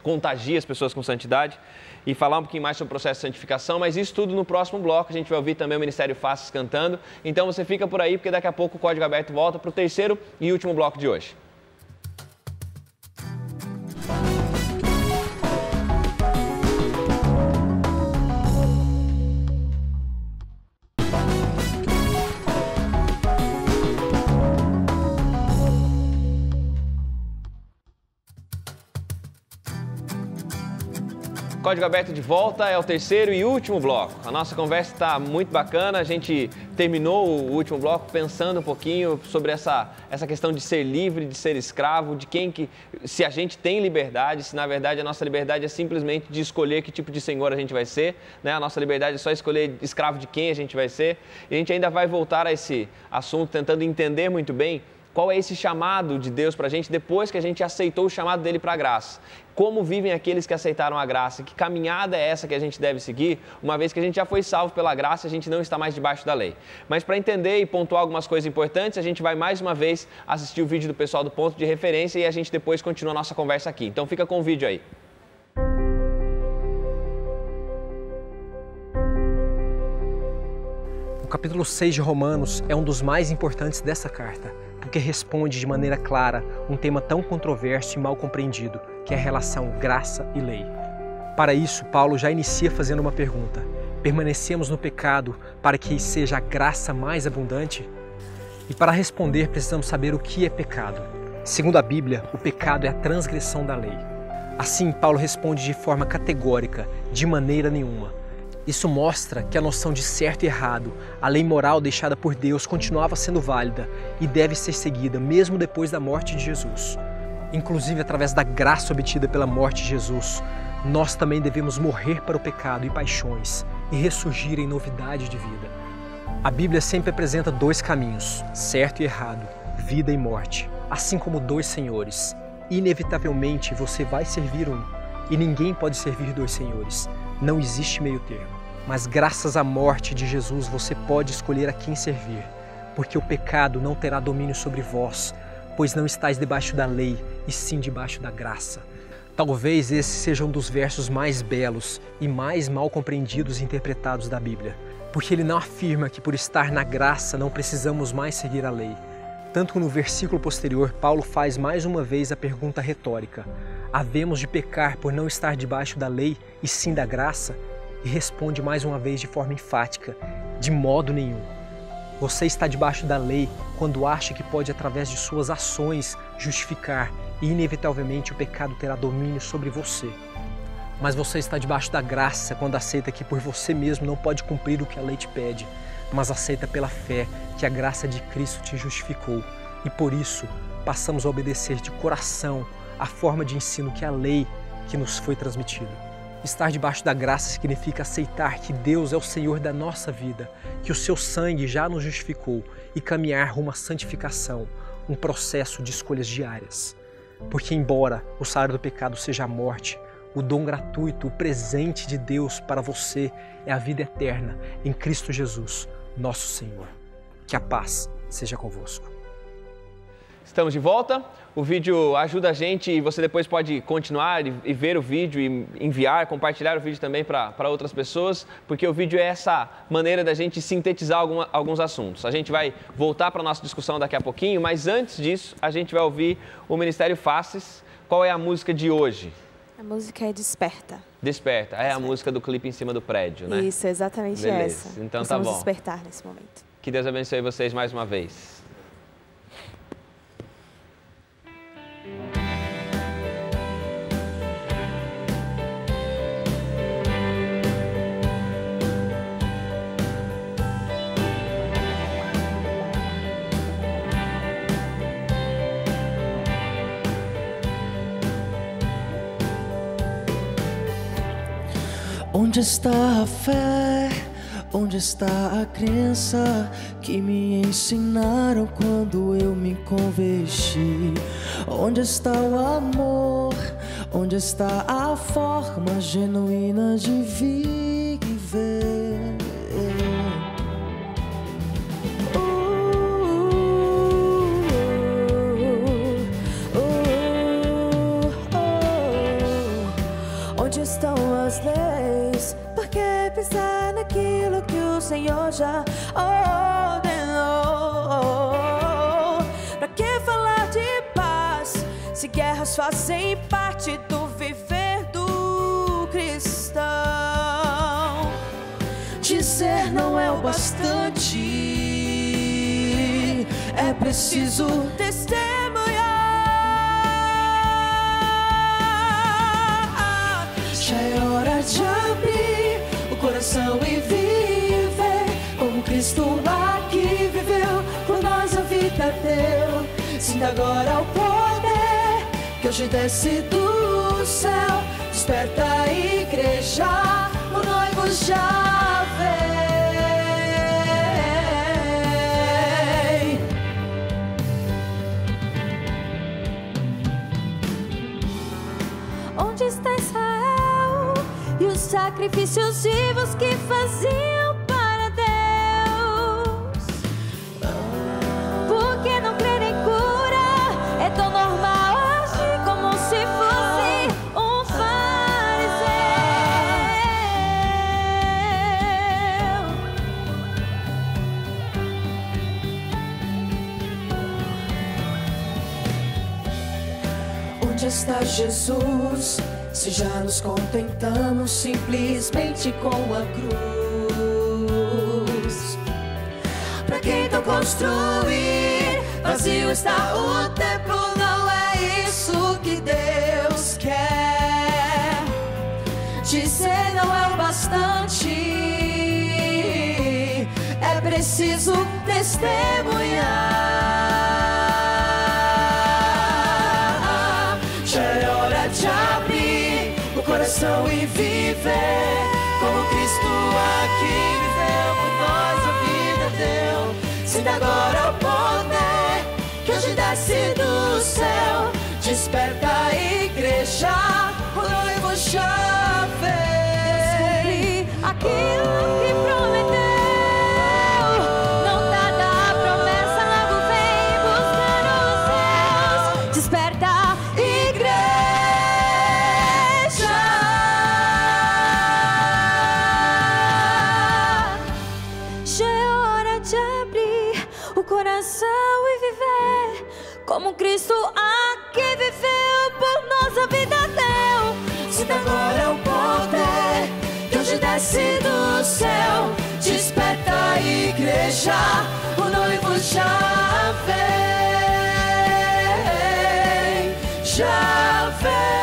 contagia as pessoas com santidade, e falar um pouquinho mais sobre o processo de santificação, mas isso tudo no próximo bloco. A gente vai ouvir também o Ministério Faces cantando, então você fica por aí, porque daqui a pouco o Código Aberto volta para o terceiro e último bloco de hoje. Código Aberto de volta, é o terceiro e último bloco. A nossa conversa está muito bacana, a gente terminou o último bloco pensando um pouquinho sobre essa questão de ser livre, de ser escravo, de se a gente tem liberdade, se na verdade a nossa liberdade é simplesmente de escolher que tipo de senhor a gente vai ser, né? A nossa liberdade é só escolher escravo de quem a gente vai ser. E a gente ainda vai voltar a esse assunto tentando entender muito bem Qual é esse chamado de Deus para a gente depois que a gente aceitou o chamado dele para a graça? Como vivem aqueles que aceitaram a graça? Que caminhada é essa que a gente deve seguir, uma vez que a gente já foi salvo pela graça, a gente não está mais debaixo da lei. Mas para entender e pontuar algumas coisas importantes, a gente vai mais uma vez assistir o vídeo do pessoal do Ponto de Referência e a gente depois continua a nossa conversa aqui. Então fica com o vídeo aí. O capítulo 6 de Romanos é um dos mais importantes dessa carta, porque responde de maneira clara um tema tão controverso e mal compreendido, que é a relação graça e lei. Para isso, Paulo já inicia fazendo uma pergunta: permanecemos no pecado para que seja a graça mais abundante? E para responder, precisamos saber o que é pecado. Segundo a Bíblia, o pecado é a transgressão da lei. Assim, Paulo responde de forma categórica: de maneira nenhuma. Isso mostra que a noção de certo e errado, a lei moral deixada por Deus, continuava sendo válida e deve ser seguida mesmo depois da morte de Jesus. Inclusive, através da graça obtida pela morte de Jesus, nós também devemos morrer para o pecado e paixões e ressurgir em novidade de vida. A Bíblia sempre apresenta dois caminhos, certo e errado, vida e morte, assim como dois senhores. Inevitavelmente você vai servir um, e ninguém pode servir dois senhores. Não existe meio termo. Mas graças à morte de Jesus você pode escolher a quem servir, porque o pecado não terá domínio sobre vós, pois não estáis debaixo da lei, e sim debaixo da graça. Talvez esse seja um dos versos mais belos e mais mal compreendidos e interpretados da Bíblia, porque ele não afirma que por estar na graça não precisamos mais seguir a lei. Tanto que no versículo posterior, Paulo faz mais uma vez a pergunta retórica: havemos de pecar por não estar debaixo da lei e sim da graça? E responde mais uma vez de forma enfática: de modo nenhum. Você está debaixo da lei quando acha que pode, através de suas ações, justificar, e inevitavelmente o pecado terá domínio sobre você. Mas você está debaixo da graça quando aceita que por você mesmo não pode cumprir o que a lei te pede, mas aceita pela fé que a graça de Cristo te justificou. E por isso passamos a obedecer de coração a forma de ensino que é a lei que nos foi transmitida. Estar debaixo da graça significa aceitar que Deus é o Senhor da nossa vida, que o seu sangue já nos justificou e caminhar rumo à santificação, um processo de escolhas diárias. Porque embora o salário do pecado seja a morte, o dom gratuito, o presente de Deus para você é a vida eterna em Cristo Jesus, nosso Senhor. Que a paz seja convosco. Estamos de volta. O vídeo ajuda a gente e você depois pode continuar e ver o vídeo e enviar, compartilhar o vídeo também para outras pessoas, porque o vídeo é essa maneira da gente sintetizar alguns assuntos. A gente vai voltar para a nossa discussão daqui a pouquinho, mas antes disso, a gente vai ouvir o Ministério Faces. Qual é a música de hoje? A música é Desperta. Desperta. É a música do clipe em cima do prédio, né? Isso, exatamente. Beleza. Essa. Então Precisamos tá bom. despertar nesse momento. Que Deus abençoe vocês mais uma vez. Onde está a fé? Onde está a crença que me ensinaram quando eu me converti? Onde está o amor? Onde está a forma genuína de viver? Onde estão as leis? Por que pensar naquilo que o Senhor já ordenou? Pra que falar de paz se guerras fazem parte do viver do cristão? Dizer não é o bastante, é preciso testemunhar. Já é hora de abrir o coração e viver como Cristo aqui viveu, por nós a vida deu. Sinta agora o poder que hoje desce do céu. Desperta a igreja, o noivo já vem. sacrifícios vivos que faziam para Deus. Por que não crer em cura? É tão normal agir como se fosse um fariseu. Onde está Jesus? Se já nos contentamos simplesmente com a cruz. Pra quem então construir? Vazio está o templo, não é isso que Deus quer. Dizer não é o bastante, é preciso testemunhar. Já é hora de abrir o coração e viver como Cristo aqui viveu por nós, a vida deu. Sinta agora o poder que hoje desce do céu. Desperta a igreja, o noivo já vem. Aquilo que prometeu, não tarda a promessa, logo vem buscar os céus. Desperta a igreja. Já é hora de abrir o coração e viver como Cristo aqui viveu por nós, a vida deu. Sinta agora o poder que hoje desce do céu. Desperta a igreja, o noivo já vem, já vem.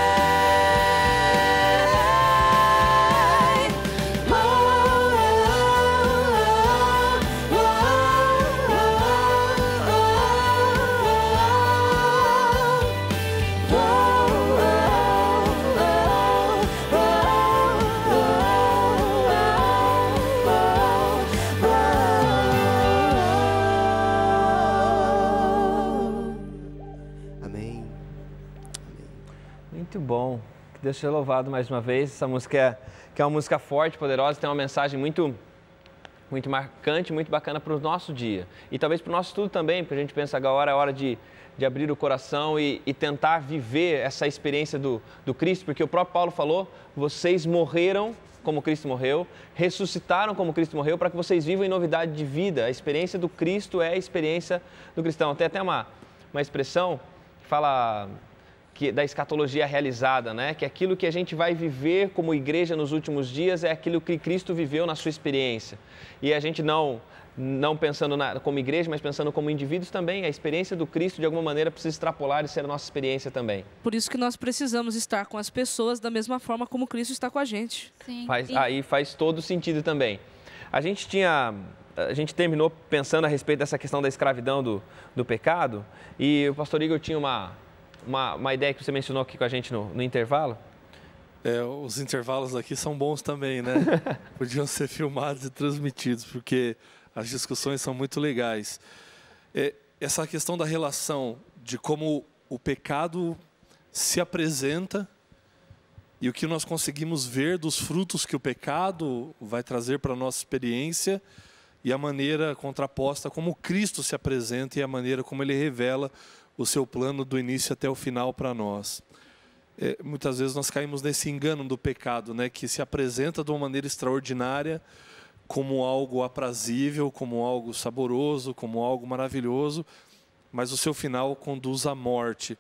Muito bom. Que Deus seja louvado mais uma vez. Essa música que é uma música forte, poderosa, tem uma mensagem muito marcante, muito bacana para o nosso dia. E talvez para o nosso estudo também, porque a gente pensa agora é hora de abrir o coração e tentar viver essa experiência do Cristo, porque o próprio Paulo falou, vocês morreram como Cristo morreu, ressuscitaram como Cristo morreu, para que vocês vivam em novidade de vida. A experiência do Cristo é a experiência do cristão. Tem até uma expressão que fala da escatologia realizada, né? Que aquilo que a gente vai viver como igreja nos últimos dias é aquilo que Cristo viveu na sua experiência. E a gente não pensando como igreja, mas pensando como indivíduos também, a experiência do Cristo de alguma maneira precisa extrapolar e ser a nossa experiência também. Por isso que nós precisamos estar com as pessoas da mesma forma como Cristo está com a gente. Sim. Aí faz todo sentido também. A gente terminou pensando a respeito dessa questão da escravidão do pecado, e o pastor Igor tinha uma ideia que você mencionou aqui com a gente no intervalo. Os intervalos aqui são bons também, né? Podiam ser filmados e transmitidos, porque as discussões são muito legais. Essa questão da relação de como o pecado se apresenta e o que nós conseguimos ver dos frutos que o pecado vai trazer para a nossa experiência, e a maneira contraposta como Cristo se apresenta e a maneira como Ele revela o seu plano do início até o final para nós. Muitas vezes nós caímos nesse engano do pecado, né, que se apresenta de uma maneira extraordinária, como algo aprazível, como algo saboroso, como algo maravilhoso, mas o seu final conduz à morte.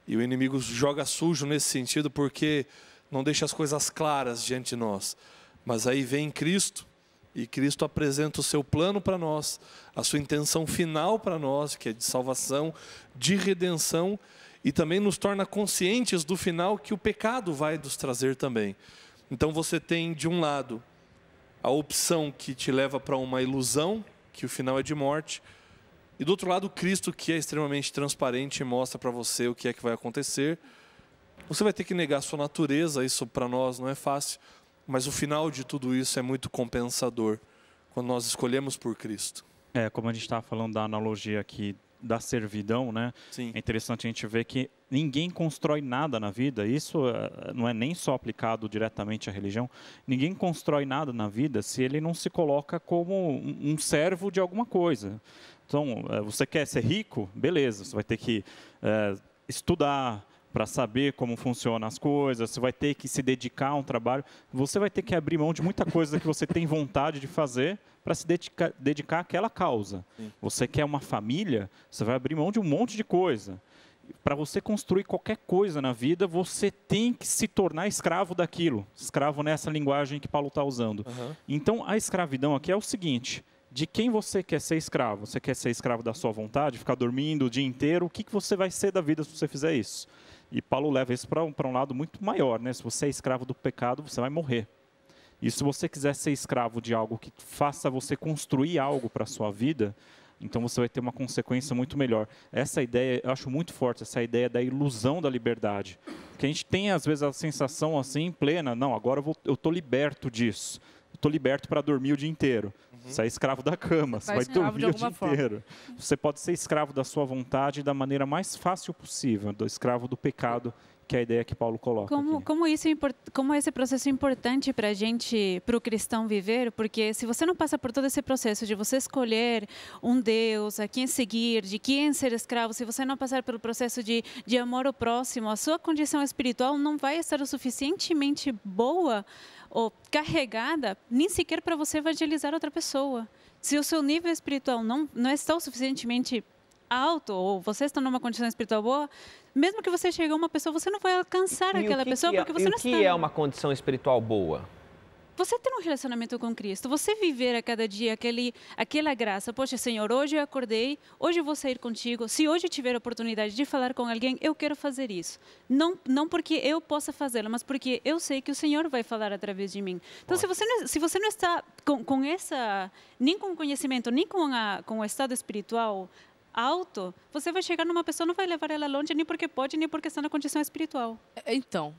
E o inimigo joga sujo nesse sentido, porque não deixa as coisas claras diante de nós. Mas aí vem Cristo, e Cristo apresenta o seu plano para nós, a sua intenção final para nós, que é de salvação, de redenção, e também nos torna conscientes do final que o pecado vai nos trazer também. Então você tem, de um lado, a opção que te leva para uma ilusão, que o final é de morte, e do outro lado, Cristo, que é extremamente transparente e mostra para você o que é que vai acontecer. Você vai ter que negar a sua natureza, isso para nós não é fácil, mas o final de tudo isso é muito compensador, quando nós escolhemos por Cristo. Como a gente estava falando da analogia aqui da servidão, né? Sim. É interessante a gente ver que ninguém constrói nada na vida. Isso não é nem só aplicado diretamente à religião. Ninguém constrói nada na vida se ele não se coloca como um servo de alguma coisa. Então, você quer ser rico? Beleza, você vai ter que estudar para saber como funcionam as coisas, você vai ter que se dedicar a um trabalho, você vai ter que abrir mão de muita coisa que você tem vontade de fazer para se dedicar àquela causa. Sim. Você quer uma família, você vai abrir mão de um monte de coisa. Para você construir qualquer coisa na vida, você tem que se tornar escravo daquilo. Escravo nessa linguagem que Paulo está usando. Uhum. Então, a escravidão aqui é o seguinte: de quem você quer ser escravo? Você quer ser escravo da sua vontade, ficar dormindo o dia inteiro? O que você vai ser da vida se você fizer isso? E Paulo leva isso para um lado muito maior, né? Se você é escravo do pecado, você vai morrer. E se você quiser ser escravo de algo que faça você construir algo para a sua vida, então você vai ter uma consequência muito melhor. Essa ideia, eu acho muito forte, essa ideia da ilusão da liberdade. Porque a gente tem, às vezes, a sensação assim, plena, não, agora eu estou liberto disso. Estou liberto para dormir o dia inteiro. Você é escravo da cama, você vai dormir o dia inteiro. Você pode ser escravo da sua vontade da maneira mais fácil possível, do escravo do pecado, que é a ideia que Paulo coloca aqui. Como esse processo é importante para a gente, para o cristão viver, porque se você não passa por todo esse processo de você escolher um Deus, a quem seguir, de quem ser escravo, se você não passar pelo processo de amor ao próximo, a sua condição espiritual não vai estar o suficientemente boa ou carregada, nem sequer para você evangelizar outra pessoa. Se o seu nível espiritual não está o suficientemente alto, ou você está numa condição espiritual boa, mesmo que você chegue a uma pessoa, você não vai alcançar aquela pessoa, porque você não está... E o que é uma condição espiritual boa? Você ter um relacionamento com Cristo, você viver a cada dia aquela graça. Poxa, Senhor, hoje eu acordei, hoje eu vou sair contigo. Se hoje eu tiver a oportunidade de falar com alguém, eu quero fazer isso. Não porque eu possa fazê-lo, mas porque eu sei que o Senhor vai falar através de mim. Então, se você não está com essa, nem com conhecimento, nem com o estado espiritual alto, você vai chegar numa pessoa, não vai levar ela longe, nem porque pode, nem porque está na condição espiritual. Então,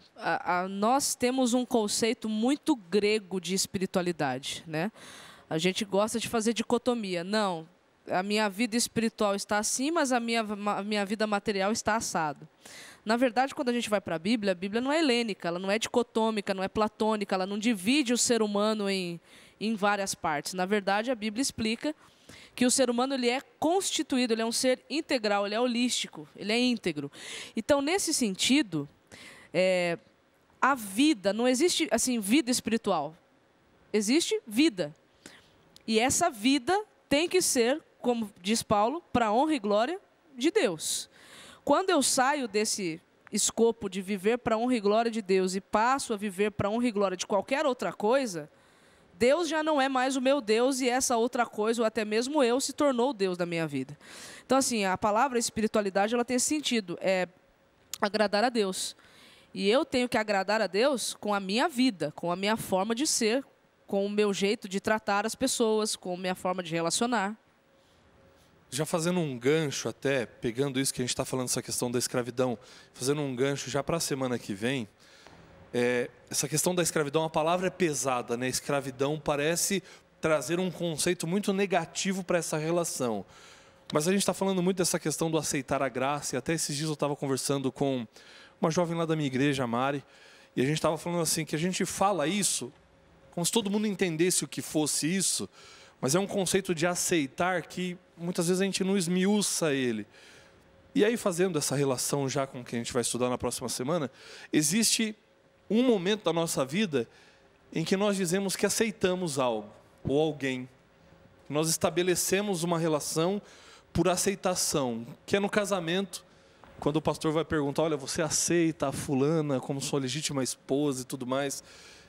nós temos um conceito muito grego de espiritualidade, né? A gente gosta de fazer dicotomia. Não, a minha vida espiritual está assim, mas a minha vida material está assado. Na verdade, quando a gente vai para a Bíblia não é helênica, ela não é dicotômica, não é platônica, ela não divide o ser humano em várias partes. Na verdade, a Bíblia explica que o ser humano ele é constituído, ele é um ser integral, ele é holístico, ele é íntegro. Então, nesse sentido, a vida, não existe assim vida espiritual, existe vida. E essa vida tem que ser, como diz Paulo, para a honra e glória de Deus. Quando eu saio desse escopo de viver para a honra e glória de Deus e passo a viver para a honra e glória de qualquer outra coisa, Deus já não é mais o meu Deus e essa outra coisa, ou até mesmo eu, se tornou o Deus da minha vida. Então, assim, a palavra espiritualidade, ela tem esse sentido, é agradar a Deus. E eu tenho que agradar a Deus com a minha vida, com a minha forma de ser, com o meu jeito de tratar as pessoas, com a minha forma de relacionar. Já fazendo um gancho até, pegando isso que a gente está falando, essa questão da escravidão, fazendo um gancho já para a semana que vem, essa questão da escravidão, a palavra é pesada, né? Escravidão parece trazer um conceito muito negativo para essa relação. Mas a gente está falando muito dessa questão do aceitar a graça, e até esses dias eu estava conversando com uma jovem lá da minha igreja, a Mari, e a gente estava falando assim, que a gente fala isso, como se todo mundo entendesse o que fosse isso, mas é um conceito de aceitar que muitas vezes a gente não esmiuça ele. E aí, fazendo essa relação já com o que a gente vai estudar na próxima semana, existe um momento da nossa vida em que nós dizemos que aceitamos algo ou alguém. Nós estabelecemos uma relação por aceitação, que é no casamento, quando o pastor vai perguntar, olha, você aceita a fulana como sua legítima esposa e tudo mais?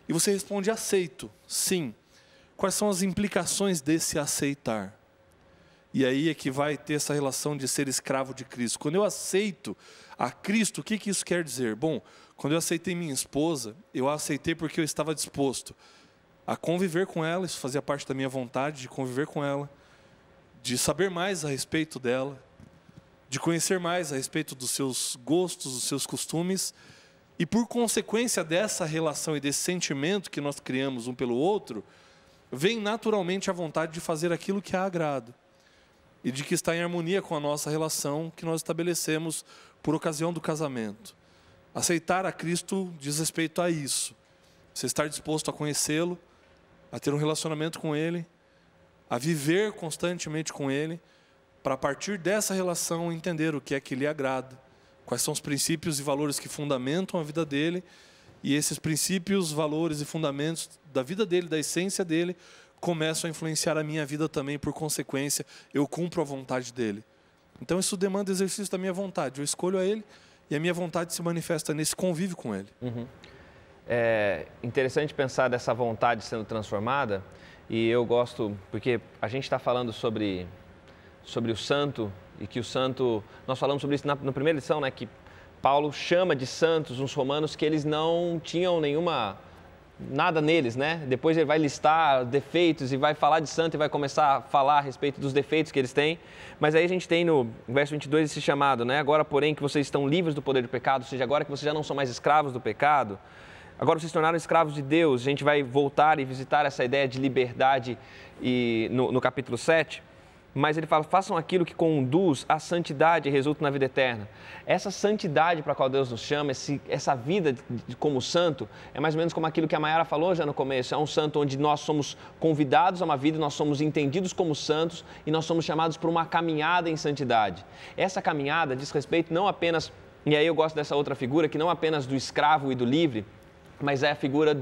E você responde, aceito, sim. Quais são as implicações desse aceitar? E aí é que vai ter essa relação de ser escravo de Cristo. Quando eu aceito a Cristo, o que isso quer dizer? Bom, quando eu aceitei minha esposa, eu a aceitei porque eu estava disposto a conviver com ela, isso fazia parte da minha vontade de conviver com ela, de saber mais a respeito dela, de conhecer mais a respeito dos seus gostos, dos seus costumes, e por consequência dessa relação e desse sentimento que nós criamos um pelo outro, vem naturalmente a vontade de fazer aquilo que a agrada. e de que está em harmonia com a nossa relação que nós estabelecemos por ocasião do casamento. Aceitar a Cristo diz respeito a isso. Você estar disposto a conhecê-lo, a ter um relacionamento com Ele, a viver constantemente com Ele, para a partir dessa relação entender o que é que lhe agrada, quais são os princípios e valores que fundamentam a vida dele, e esses princípios, valores e fundamentos da vida dele, da essência dele, começam a influenciar a minha vida também, por consequência, eu cumpro a vontade dele. Então isso demanda exercício da minha vontade, eu escolho a ele e a minha vontade se manifesta nesse convívio com ele. É interessante pensar dessa vontade sendo transformada, e eu gosto, porque a gente está falando sobre o santo, e que o santo, nós falamos sobre isso na primeira lição, né, que Paulo chama de santos uns romanos que eles não tinham nada neles, né? Depois ele vai listar defeitos e vai falar de santo e vai começar a falar a respeito dos defeitos que eles têm. Mas aí a gente tem no verso 22 esse chamado, né? Agora, porém, que vocês estão livres do poder do pecado, ou seja, agora que vocês já não são mais escravos do pecado, agora vocês se tornaram escravos de Deus. A gente vai voltar e visitar essa ideia de liberdade no capítulo 7. Mas ele fala, façam aquilo que conduz à santidade e resulta na vida eterna. Essa santidade para a qual Deus nos chama, essa vida como santo, é mais ou menos como aquilo que a Mayara falou já no começo. É um santo onde nós somos convidados a uma vida, nós somos entendidos como santos e nós somos chamados para uma caminhada em santidade. Essa caminhada diz respeito não apenas, e aí eu gosto dessa outra figura, que não apenas do escravo e do livre, mas é a figura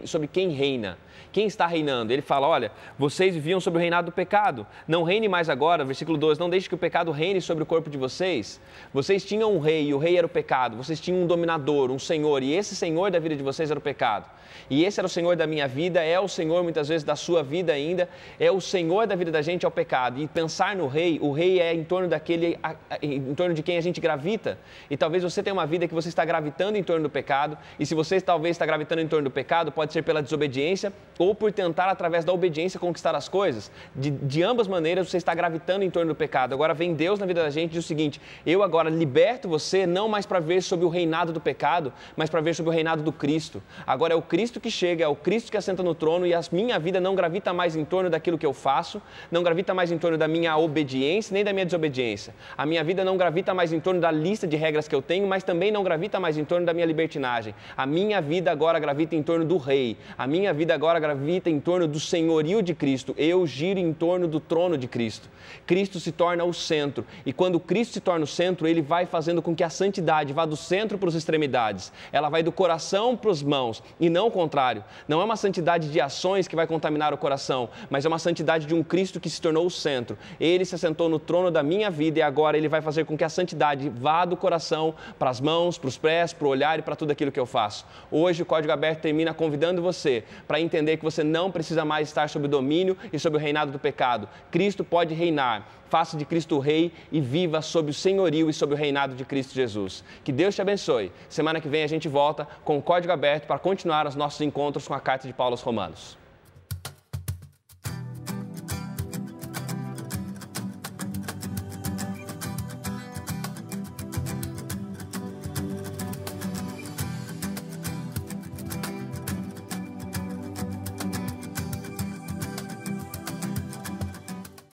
sobre quem reina. Quem está reinando? Ele fala, olha, vocês viviam sobre o reinado do pecado. Não reine mais agora, versículo 12, não deixe que o pecado reine sobre o corpo de vocês. Vocês tinham um rei, e o rei era o pecado. Vocês tinham um dominador, um senhor, e esse senhor da vida de vocês era o pecado. E esse era o senhor da minha vida, é o senhor muitas vezes da sua vida ainda, é o senhor da vida da gente, é o pecado. E pensar no rei, o rei é em torno de quem a gente gravita. E talvez você tenha uma vida que você está gravitando em torno do pecado, e se você talvez está gravitando em torno do pecado, pode ser pela desobediência ou por tentar, através da obediência, conquistar as coisas. De ambas maneiras, você está gravitando em torno do pecado. Agora vem Deus na vida da gente e diz o seguinte, eu agora liberto você, não mais para ver sobre o reinado do pecado, mas para ver sobre o reinado do Cristo. Agora é o Cristo que chega, é o Cristo que assenta no trono, e a minha vida não gravita mais em torno daquilo que eu faço, não gravita mais em torno da minha obediência, nem da minha desobediência. A minha vida não gravita mais em torno da lista de regras que eu tenho, mas também não gravita mais em torno da minha libertinagem. A minha vida agora gravita em torno do Rei. A minha vida agora gravita em torno do senhorio de Cristo. Eu giro em torno do trono de Cristo. Cristo se torna o centro. E quando Cristo se torna o centro, Ele vai fazendo com que a santidade vá do centro para as extremidades. Ela vai do coração para as mãos e não o contrário. Não é uma santidade de ações que vai contaminar o coração, mas é uma santidade de um Cristo que se tornou o centro. Ele se assentou no trono da minha vida e agora Ele vai fazer com que a santidade vá do coração para as mãos, para os pés, para o olhar e para tudo aquilo que eu faço. Hoje o Código Aberto termina convidando você para entender que você não precisa mais estar sob o domínio e sob o reinado do pecado. Cristo pode reinar. Faça de Cristo o Rei e viva sob o senhorio e sob o reinado de Cristo Jesus. Que Deus te abençoe. Semana que vem a gente volta com o Código Aberto para continuar os nossos encontros com a Carta de Paulo aos Romanos.